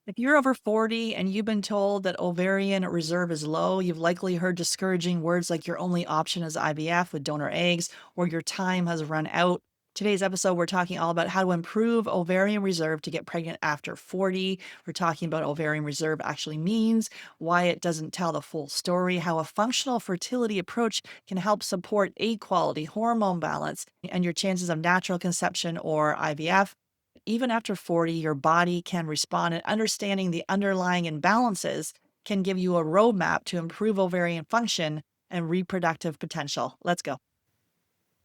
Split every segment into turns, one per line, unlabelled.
If you're over 40 and you've been told that ovarian reserve is low, you've likely heard discouraging words like your only option is IVF with donor eggs or your time has run out. Today's episode, we're talking all about how to improve ovarian reserve to get pregnant after 40. We're talking about ovarian reserve actually means, why it doesn't tell the full story, how a functional fertility approach can help support egg quality, hormone balance, and your chances of natural conception or IVF. Even after 40, your body can respond, and understanding the underlying imbalances can give you a roadmap to improve ovarian function and reproductive potential. Let's go.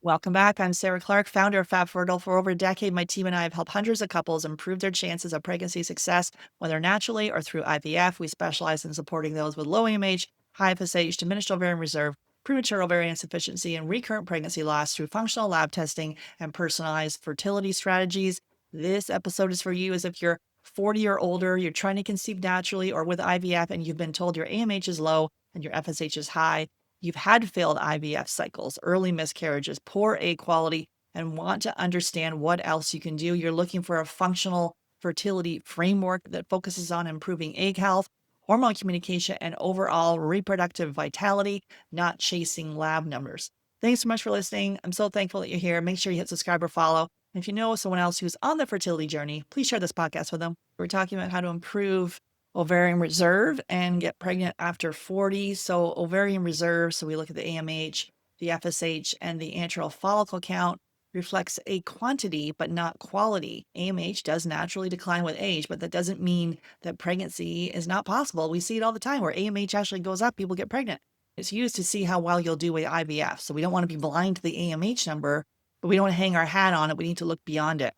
Welcome back. I'm Sarah Clark, founder of Fab Fertile. For over a decade, my team and I have helped hundreds of couples improve their chances of pregnancy success, whether naturally or through IVF. We specialize in supporting those with low AMH, high FSH, diminished ovarian reserve, premature ovarian insufficiency, and recurrent pregnancy loss through functional lab testing and personalized fertility strategies. This episode is for you as if you're 40 or older, you're trying to conceive naturally or with IVF, and you've been told your AMH is low and your FSH is high. You've had failed IVF cycles, early miscarriages, poor egg quality, and want to understand what else you can do. You're looking for a functional fertility framework that focuses on improving egg health, hormone communication, and overall reproductive vitality, not chasing lab numbers. Thanks so much for listening. I'm so thankful that you're here. Make sure you hit subscribe or follow. And if you know someone else who's on the fertility journey, please share this podcast with them. We're talking about how to improve ovarian reserve and get pregnant after 40. So ovarian reserve, so we look at the AMH, the FSH, and the antral follicle count reflects a quantity, but not quality. AMH does naturally decline with age, but that doesn't mean that pregnancy is not possible. We see it all the time where AMH actually goes up, people get pregnant. It's used to see how well you'll do with IVF. So we don't want to be blind to the AMH number, but we don't hang our hat on it. We need to look beyond it.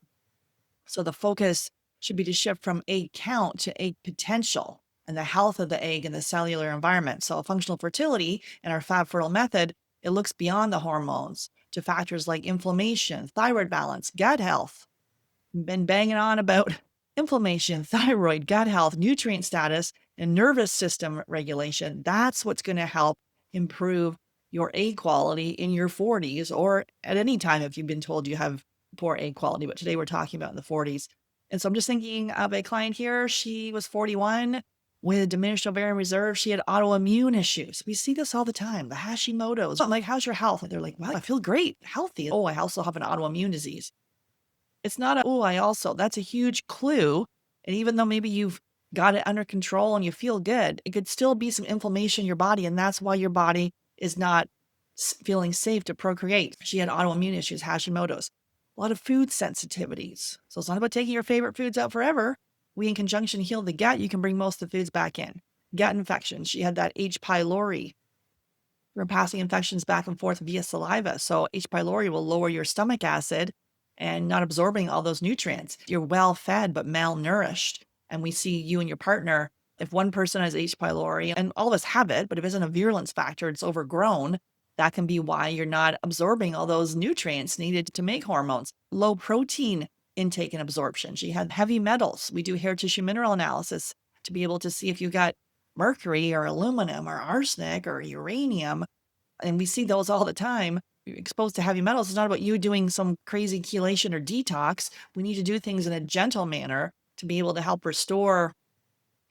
So the focus should be to shift from egg count to egg potential and the health of the egg and the cellular environment. So functional fertility in our Fab Fertile method, it looks beyond the hormones to factors like inflammation, thyroid balance, gut health. Been banging on about inflammation, thyroid, gut health, nutrient status, and nervous system regulation. That's what's going to help improve your egg quality in your 40s or at any time if you've been told you have poor egg quality. But today we're talking about in the 40s. And so I'm just thinking of a client here. She was 41 with diminished ovarian reserve. She had autoimmune issues. We see this all the time. The Hashimoto's. I'm like, how's your health? And they're like, wow, I feel great, healthy. Oh, I also have an autoimmune disease. It's not a, oh, I also, that's a huge clue. And even though maybe you've got it under control and you feel good, it could still be some inflammation in your body. And that's why your body is not feeling safe to procreate. She had autoimmune issues, Hashimoto's, a lot of food sensitivities. So it's not about taking your favorite foods out forever. We, in conjunction, heal the gut. You can bring most of the foods back in. Gut infections. She had that H. pylori. We're passing infections back and forth via saliva. So H. pylori will lower your stomach acid and not absorbing all those nutrients. You're well fed, but malnourished. And we see you and your partner, if one person has H. pylori, and all of us have it, but if it's in a virulence factor, it's overgrown, that can be why you're not absorbing all those nutrients needed to make hormones. Low protein intake and absorption. She had heavy metals. We do hair tissue mineral analysis to be able to see if you got mercury or aluminum or arsenic or uranium. And we see those all the time. You're exposed to heavy metals. It's not about you doing some crazy chelation or detox. We need to do things in a gentle manner to be able to help restore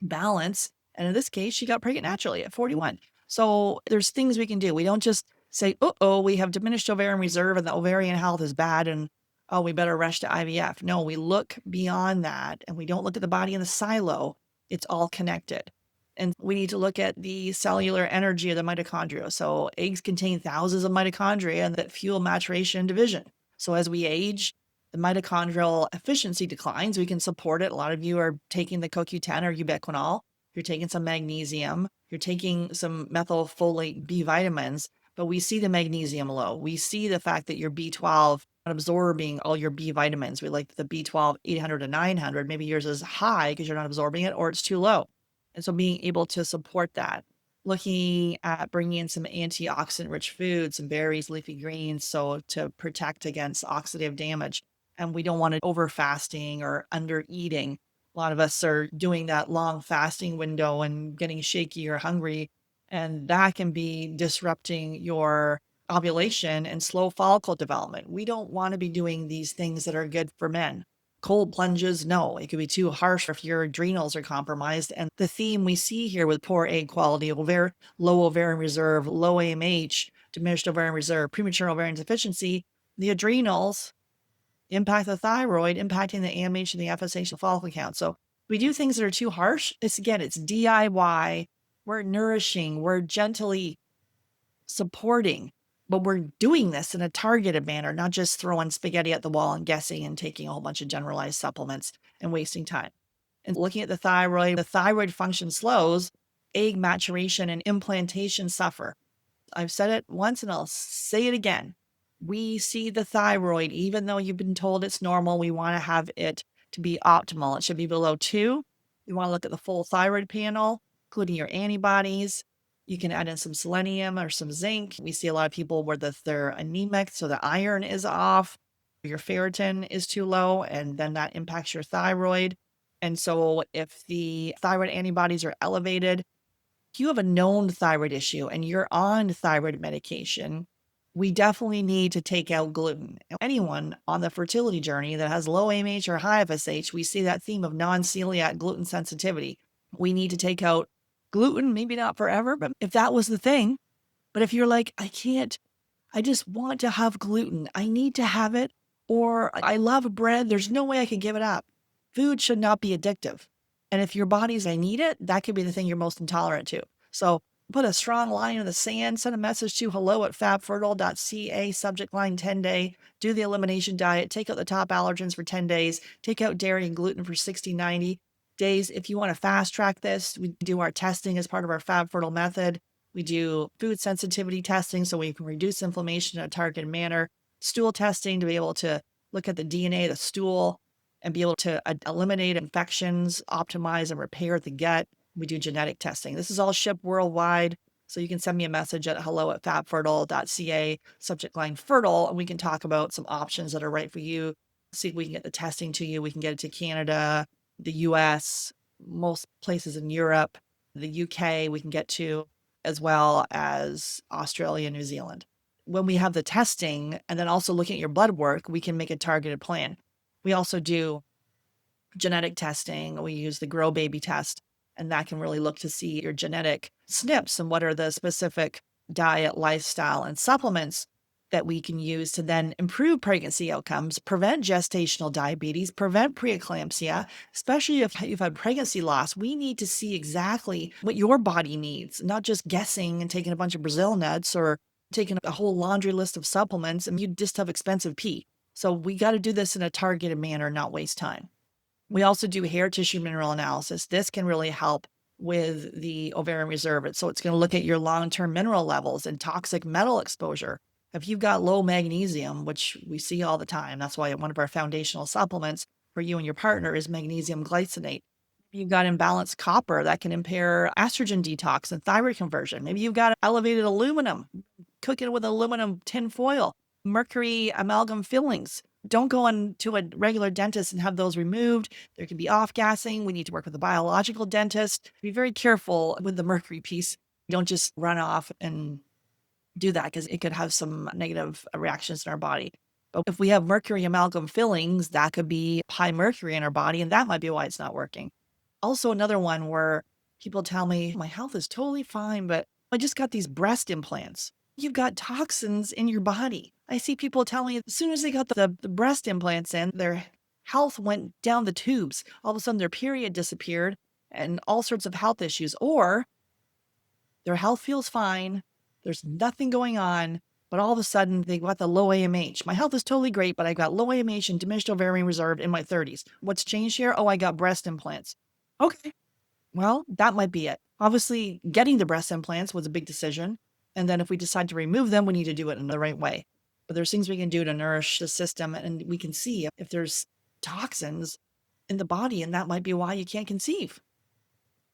balance. And in this case, she got pregnant naturally at 41. So there's things we can do. We don't just say, oh, we have diminished ovarian reserve and the ovarian health is bad and oh, we better rush to IVF. No, we look beyond that and we don't look at the body in the silo. It's all connected. And we need to look at the cellular energy of the mitochondria. So eggs contain thousands of mitochondria that fuel maturation and division. So as we age, the mitochondrial efficiency declines. We can support it. A lot of you are taking the CoQ10 or ubiquinol. You're taking some magnesium. You're taking some methylfolate B vitamins, but we see the magnesium low. We see the fact that your B12 not absorbing all your B vitamins. We like the B12 800 to 900. Maybe yours is high because you're not absorbing it or it's too low. And so being able to support that, looking at bringing in some antioxidant rich foods, some berries, leafy greens, so to protect against oxidative damage. And we don't want to over fasting or under eating. A lot of us are doing that long fasting window and getting shaky or hungry. And that can be disrupting your ovulation and slow follicle development. We don't want to be doing these things that are good for men. Cold plunges, no, it could be too harsh if your adrenals are compromised. And the theme we see here with poor egg quality, low ovarian reserve, low AMH, diminished ovarian reserve, premature ovarian deficiency, the adrenals impact the thyroid, impacting the AMH and the FSH, the follicle count. So we do things that are too harsh. It's DIY. We're nourishing, we're gently supporting, but we're doing this in a targeted manner, not just throwing spaghetti at the wall and guessing and taking a whole bunch of generalized supplements and wasting time. And looking at the thyroid function slows, egg maturation and implantation suffer. I've said it once and I'll say it again. We see the thyroid, even though you've been told it's normal, we want to have it to be optimal. It should be below 2. You want to look at the full thyroid panel, including your antibodies. You can add in some selenium or some zinc. We see a lot of people where they're anemic, so the iron is off, your ferritin is too low, and then that impacts your thyroid. And so if the thyroid antibodies are elevated, if you have a known thyroid issue and you're on thyroid medication, we definitely need to take out gluten. Anyone on the fertility journey that has low AMH or high FSH, we see that theme of non-celiac gluten sensitivity. We need to take out gluten, maybe not forever, but if that was the thing. But if you're like, I just want to have gluten, I need to have it, or I love bread, there's no way I can give it up. Food should not be addictive. And if your body's, I need it, that could be the thing you're most intolerant to. So put a strong line in the sand, send a message to hello@fabfertile.ca, subject line 10-day, do the elimination diet, take out the top allergens for 10 days, take out dairy and gluten for 60, 90 days. If you want to fast track this, we do our testing as part of our Fab Fertile method. We do food sensitivity testing so we can reduce inflammation in a targeted manner, stool testing to be able to look at the DNA of the stool and be able to eliminate infections, optimize and repair the gut. We do genetic testing. This is all shipped worldwide. So you can send me a message at hello@fabfertile.ca, subject line fertile, and we can talk about some options that are right for you. See if we can get the testing to you. We can get it to Canada, the US, most places in Europe, the UK, we can get to, as well as Australia, New Zealand. When we have the testing and then also looking at your blood work, we can make a targeted plan. We also do genetic testing. We use the Grow Baby test, and that can really look to see your genetic SNPs and what are the specific diet, lifestyle, and supplements that we can use to then improve pregnancy outcomes, prevent gestational diabetes, prevent preeclampsia, especially if you've had pregnancy loss. We need to see exactly what your body needs, not just guessing and taking a bunch of Brazil nuts or taking a whole laundry list of supplements and you just have expensive pee. So we got to do this in a targeted manner, not waste time. We also do hair tissue mineral analysis. This can really help with the ovarian reserve. So it's going to look at your long-term mineral levels and toxic metal exposure. If you've got low magnesium, which we see all the time, that's why one of our foundational supplements for you and your partner is magnesium glycinate. If you've got imbalanced copper, that can impair estrogen detox and thyroid conversion. Maybe you've got elevated aluminum, cooking with aluminum tin foil, mercury amalgam fillings. Don't go on to a regular dentist and have those removed. There can be off-gassing. We need to work with a biological dentist. Be very careful with the mercury piece. Don't just run off and do that because it could have some negative reactions in our body. But if we have mercury amalgam fillings, that could be high mercury in our body, and that might be why it's not working. Also, another one where people tell me, my health is totally fine, but I just got these breast implants. You've got toxins in your body. I see people tell me as soon as they got the breast implants in, their health went down the tubes. All of a sudden, their period disappeared and all sorts of health issues. Or their health feels fine. There's nothing going on, but all of a sudden they got the low AMH. My health is totally great, but I got low AMH and diminished ovarian reserve in my 30s. What's changed here? Oh, I got breast implants. Okay, well, that might be it. Obviously, getting the breast implants was a big decision. And then if we decide to remove them, we need to do it in the right way. But there's things we can do to nourish the system, and we can see if there's toxins in the body, and that might be why you can't conceive.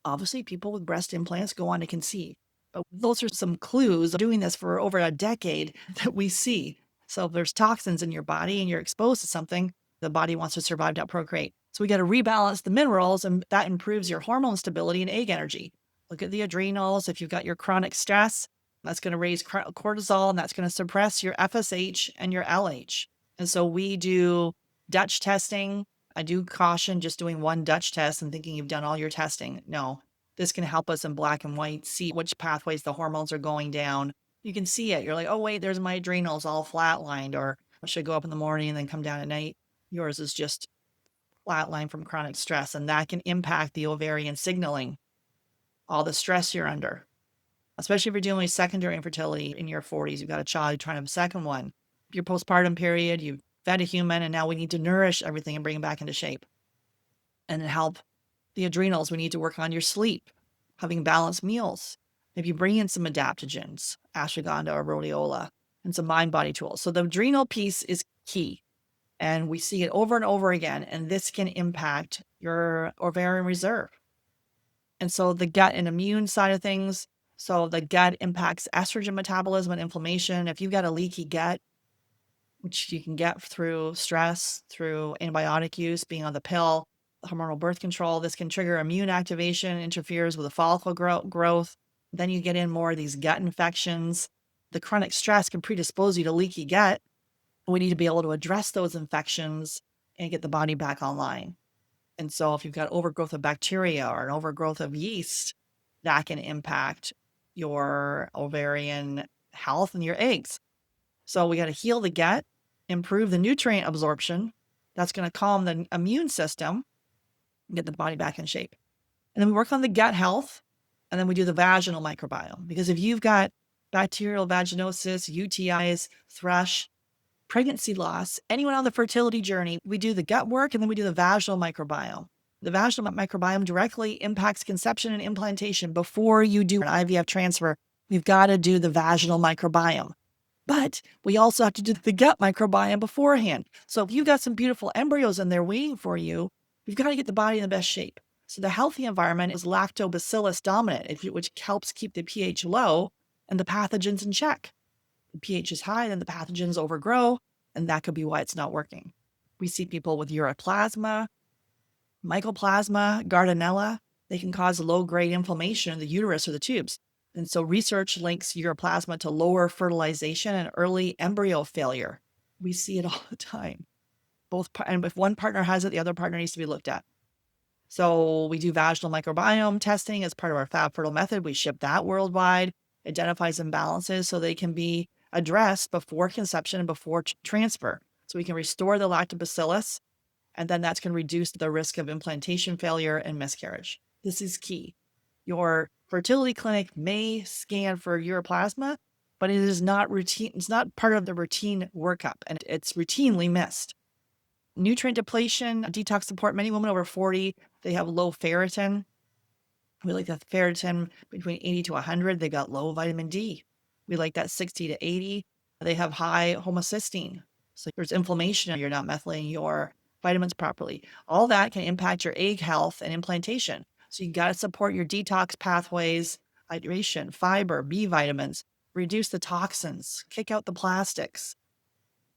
Obviously, people with breast implants go on to conceive. But those are some clues of doing this for over a decade that we see. So if there's toxins in your body and you're exposed to something, the body wants to survive, not procreate. So we got to rebalance the minerals, and that improves your hormone stability and egg energy. Look at the adrenals. If you've got your chronic stress, that's going to raise cortisol, and that's going to suppress your FSH and your LH. And so we do Dutch testing. I do caution just doing one Dutch test and thinking you've done all your testing. No, this can help us in black and white see which pathways the hormones are going down. You can see it. You're like, oh, wait, there's my adrenals all flatlined, or I should go up in the morning and then come down at night. Yours is just flatline from chronic stress, and that can impact the ovarian signaling, all the stress you're under, especially if you're dealing with secondary infertility in your 40s. You've got a child, you're trying to have a second one. Your postpartum period, you've fed a human, and now we need to nourish everything and bring it back into shape. And then help the adrenals. We need to work on your sleep, having balanced meals. Maybe bring in some adaptogens, ashwagandha or rhodiola, and some mind-body tools. So the adrenal piece is key. And we see it over and over again. And this can impact your ovarian reserve. And so the gut and immune side of things. So the gut impacts estrogen metabolism and inflammation. If you've got a leaky gut, which you can get through stress, through antibiotic use, being on the pill, hormonal birth control, this can trigger immune activation, interferes with the follicle growth. Then you get in more of these gut infections. The chronic stress can predispose you to leaky gut. We need to be able to address those infections and get the body back online. And so if you've got overgrowth of bacteria or an overgrowth of yeast, that can impact your ovarian health and your eggs. So we got to heal the gut, improve the nutrient absorption. That's going to calm the immune system, get the body back in shape. And then we work on the gut health, and then we do the vaginal microbiome. Because if you've got bacterial vaginosis, UTIs, thrush, pregnancy loss, anyone on the fertility journey, we do the gut work and then we do the vaginal microbiome. The vaginal microbiome directly impacts conception and implantation. Before you do an IVF transfer, we've got to do the vaginal microbiome. But we also have to do the gut microbiome beforehand. So if you've got some beautiful embryos in there waiting for you, you've got to get the body in the best shape. So the healthy environment is lactobacillus dominant, which helps keep the pH low and the pathogens in check. The pH is high, then the pathogens overgrow, and that could be why it's not working. We see people with uroplasma, mycoplasma, gardnerella. They can cause low-grade inflammation in the uterus or the tubes. And so research links uroplasma to lower fertilization and early embryo failure. We see it all the time. And if one partner has it, the other partner needs to be looked at. So we do vaginal microbiome testing as part of our FabFertile method. We ship that worldwide, identifies imbalances so they can be addressed before conception and before transfer. So we can restore the lactobacillus, and then that's going to reduce the risk of implantation failure and miscarriage. This is key. Your fertility clinic may scan for uroplasma, but it is not routine. It's not part of the routine workup, and it's routinely missed. Nutrient depletion, detox support. Many women over 40, they have low ferritin. We like that ferritin between 80 to 100. They got low vitamin D. We like that 60 to 80. They have high homocysteine. So there's inflammation. You're not methylating your vitamins properly. All that can impact your egg health and implantation. So you got to support your detox pathways, hydration, fiber, B vitamins, reduce the toxins, kick out the plastics,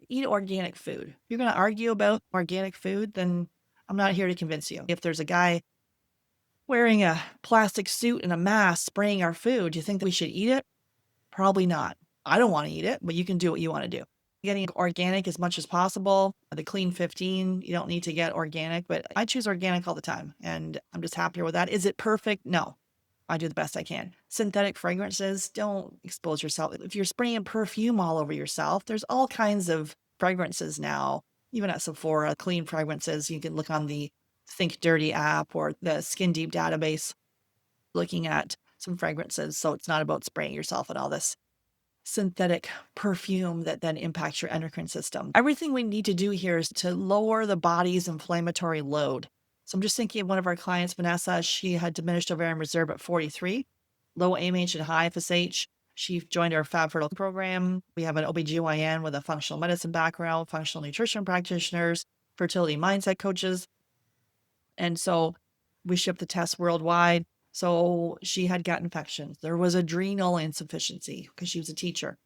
eat organic food. If you're going to argue about organic food, then I'm not here to convince you. If there's a guy wearing a plastic suit and a mask spraying our food, do you think that we should eat it? Probably not. I don't want to eat it, but you can do what you want to do. Getting organic as much as possible. The Clean 15, you don't need to get organic, but I choose organic all the time, and I'm just happier with that. Is it perfect? No. I do the best I can. Synthetic fragrances, don't expose yourself. If you're spraying perfume all over yourself, there's all kinds of fragrances now, even at Sephora, clean fragrances. You can look on the Think Dirty app or the Skin Deep database, looking at some fragrances. So it's not about spraying yourself and all this synthetic perfume that then impacts your endocrine system. Everything we need to do here is to lower the body's inflammatory load. So I'm just thinking of one of our clients, Vanessa. She had diminished ovarian reserve at 43, low AMH and high FSH. She joined our FabFertile program. We have an OBGYN with a functional medicine background, functional nutrition practitioners, fertility mindset coaches. And so we ship the tests worldwide. So she had gut infections. There was adrenal insufficiency because she was a teacher.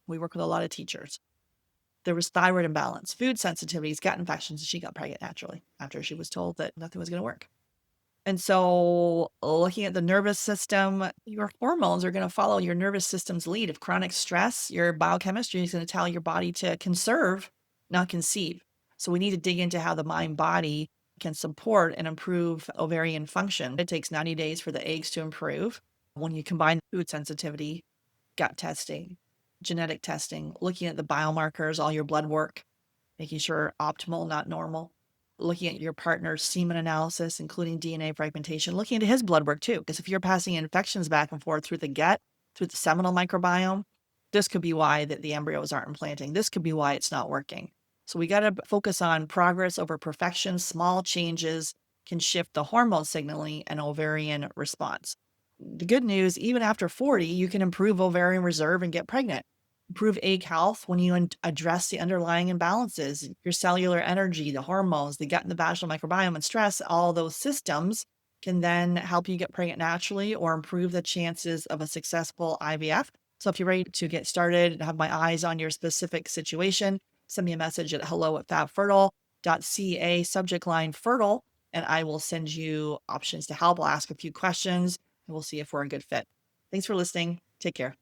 We work with a lot of teachers. There was thyroid imbalance, food sensitivities, gut infections. She got pregnant naturally after she was told that nothing was going to work. And so looking at the nervous system, your hormones are going to follow your nervous system's lead. If chronic stress, your biochemistry is going to tell your body to conserve, not conceive. So we need to dig into how the mind-body can support and improve ovarian function. It takes 90 days for the eggs to improve. When you combine food sensitivity, gut testing, genetic testing, looking at the biomarkers, all your blood work, making sure optimal, not normal, looking at your partner's semen analysis, including DNA fragmentation, looking into his blood work too, because if you're passing infections back and forth through the gut, through the seminal microbiome, this could be why the embryos aren't implanting. This could be why it's not working. So we got to focus on progress over perfection. Small changes can shift the hormone signaling and ovarian response. The good news, even after 40, you can improve ovarian reserve and get pregnant. Improve egg health when you address the underlying imbalances, your cellular energy, the hormones, the gut and the vaginal microbiome, and stress. All those systems can then help you get pregnant naturally or improve the chances of a successful IVF. So if you're ready to get started and have my eyes on your specific situation, send me a message at hello@fabfertile.ca, subject line fertile, and I will send you options to help. I'll ask a few questions and we'll see if we're a good fit. Thanks for listening. Take care.